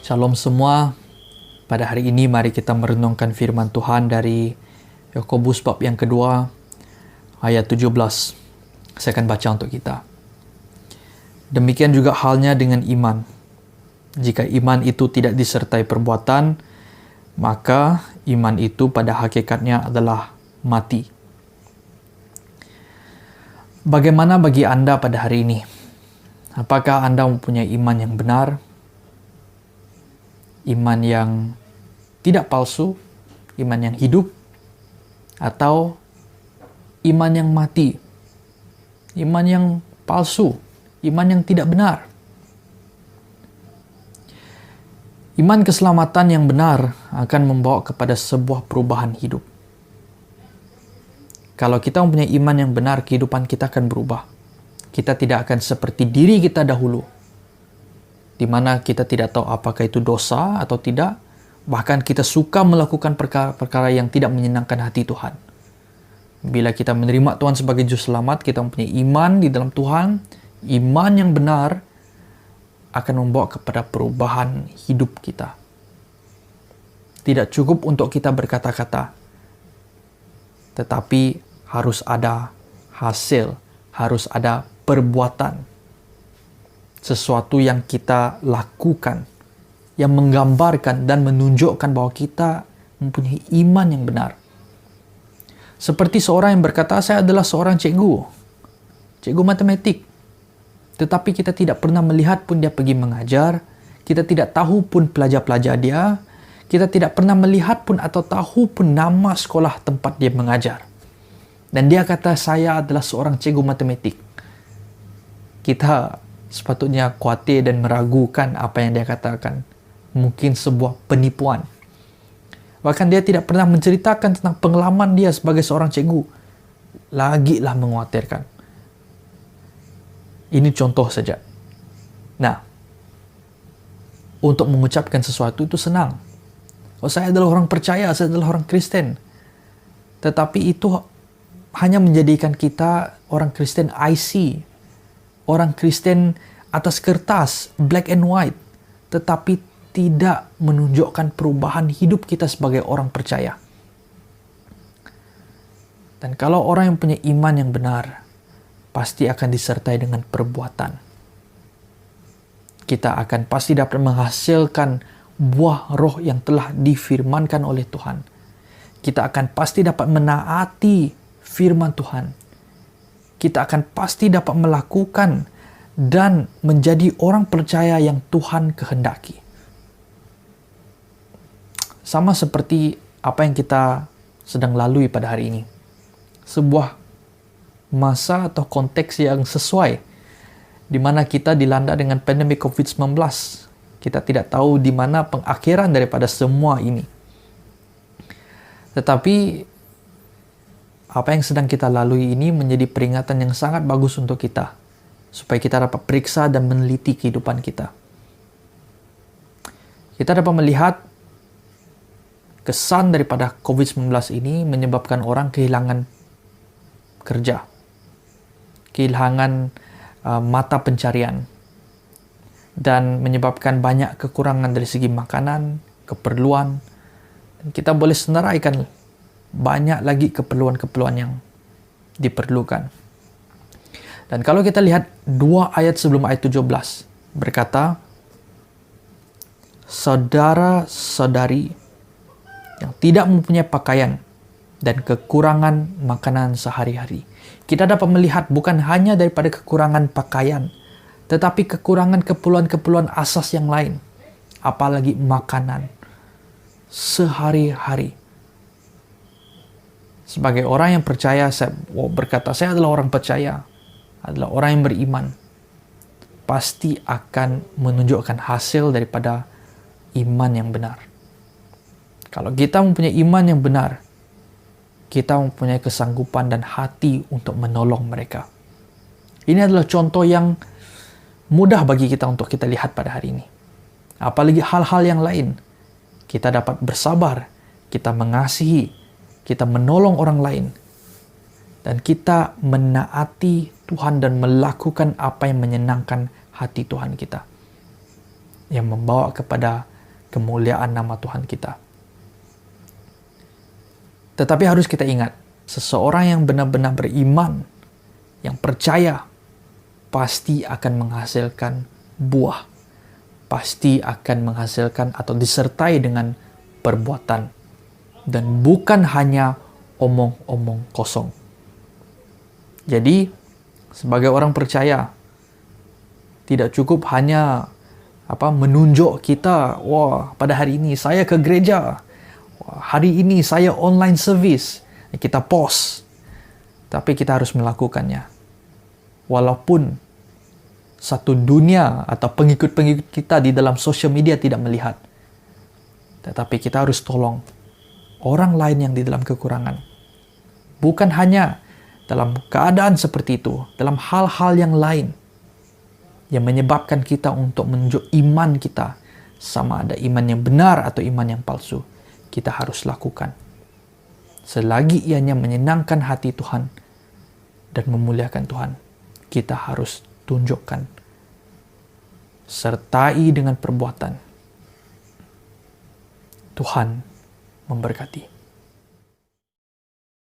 Shalom semua. Pada hari ini mari kita merenungkan firman Tuhan dari Yakobus bab yang kedua ayat 17. Saya akan baca untuk kita. Demikian juga halnya dengan iman. Jika iman itu tidak disertai perbuatan, maka iman itu pada hakikatnya adalah mati. Bagaimana bagi Anda pada hari ini? Apakah Anda mempunyai iman yang benar? Iman yang tidak palsu, iman yang hidup, atau iman yang mati, iman yang palsu, iman yang tidak benar. Iman keselamatan yang benar akan membawa kepada sebuah perubahan hidup. Kalau kita mempunyai iman yang benar, kehidupan kita akan berubah. Kita tidak akan seperti diri kita dahulu, di mana kita tidak tahu apakah itu dosa atau tidak. Bahkan kita suka melakukan perkara-perkara yang tidak menyenangkan hati Tuhan. Bila kita menerima Tuhan sebagai juru selamat, kita mempunyai iman di dalam Tuhan. Iman yang benar akan membawa kepada perubahan hidup kita. Tidak cukup untuk kita berkata-kata, tetapi harus ada hasil, harus ada perbuatan. Sesuatu yang kita lakukan, yang menggambarkan dan menunjukkan bahwa kita mempunyai iman yang benar. Seperti seorang yang berkata, saya adalah seorang cikgu matematik. Tetapi kita tidak pernah melihat pun dia pergi mengajar, kita tidak tahu pun pelajar-pelajar dia, kita tidak pernah melihat pun atau tahu pun nama sekolah tempat dia mengajar. Dan dia kata, saya adalah seorang cikgu matematik. Kita sepatutnya khawatir dan meragukan apa yang dia katakan. Mungkin sebuah penipuan. Bahkan dia tidak pernah menceritakan tentang pengalaman dia sebagai seorang cikgu. Lagilah mengkhawatirkan. Ini contoh saja. Nah, untuk mengucapkan sesuatu itu senang. Oh, saya adalah orang percaya, saya adalah orang Kristen. Tetapi itu hanya menjadikan kita orang Kristen IC. Orang Kristen atas kertas, black and white, tetapi tidak menunjukkan perubahan hidup kita sebagai orang percaya. Dan kalau orang yang punya iman yang benar, pasti akan disertai dengan perbuatan. Kita akan pasti dapat menghasilkan buah roh yang telah difirmankan oleh Tuhan. Kita akan pasti dapat menaati firman Tuhan. Kita akan pasti dapat melakukan dan menjadi orang percaya yang Tuhan kehendaki. Sama seperti apa yang kita sedang lalui pada hari ini. Sebuah masa atau konteks yang sesuai, di mana kita dilanda dengan pandemi COVID-19. Kita tidak tahu di mana pengakhiran daripada semua ini. Tetapi apa yang sedang kita lalui ini menjadi peringatan yang sangat bagus untuk kita, supaya kita dapat periksa dan meneliti kehidupan kita. Kita dapat melihat kesan daripada COVID-19 ini menyebabkan orang kehilangan kerja, kehilangan mata pencarian, dan menyebabkan banyak kekurangan dari segi makanan, keperluan. Dan kita boleh senaraikan banyak lagi keperluan-keperluan yang diperlukan. Dan kalau kita lihat 2 ayat sebelum ayat 17, berkata, saudara-saudari yang tidak mempunyai pakaian dan kekurangan makanan sehari-hari. Kita dapat melihat bukan hanya daripada kekurangan pakaian, tetapi kekurangan keperluan-keperluan asas yang lain. Apalagi makanan sehari-hari. Sebagai orang yang percaya, saya berkata, saya adalah orang percaya, adalah orang yang beriman, pasti akan menunjukkan hasil daripada iman yang benar. Kalau kita mempunyai iman yang benar, kita mempunyai kesanggupan dan hati untuk menolong mereka. Ini adalah contoh yang mudah bagi kita untuk kita lihat pada hari ini. Apalagi hal-hal yang lain. Kita dapat bersabar, kita mengasihi, kita menolong orang lain, dan kita menaati Tuhan dan melakukan apa yang menyenangkan hati Tuhan kita, yang membawa kepada kemuliaan nama Tuhan kita. Tetapi harus kita ingat, seseorang yang benar-benar beriman, yang percaya, pasti akan menghasilkan buah. Pasti akan menghasilkan atau disertai dengan perbuatan. Dan bukan hanya omong-omong kosong. Jadi, sebagai orang percaya, tidak cukup hanya menunjuk kita, wah, pada hari ini saya ke gereja, wah, hari ini saya online service, kita post. Tapi kita harus melakukannya. Walaupun satu dunia atau pengikut-pengikut kita di dalam sosial media tidak melihat. Tetapi kita harus tolong orang lain yang di dalam kekurangan. Bukan hanya dalam keadaan seperti itu, dalam hal-hal yang lain yang menyebabkan kita untuk menunjuk iman kita, sama ada iman yang benar atau iman yang palsu, kita harus lakukan. Selagi ianya menyenangkan hati Tuhan dan memuliakan Tuhan, kita harus tunjukkan. Sertai dengan perbuatan. Tuhan memberkati.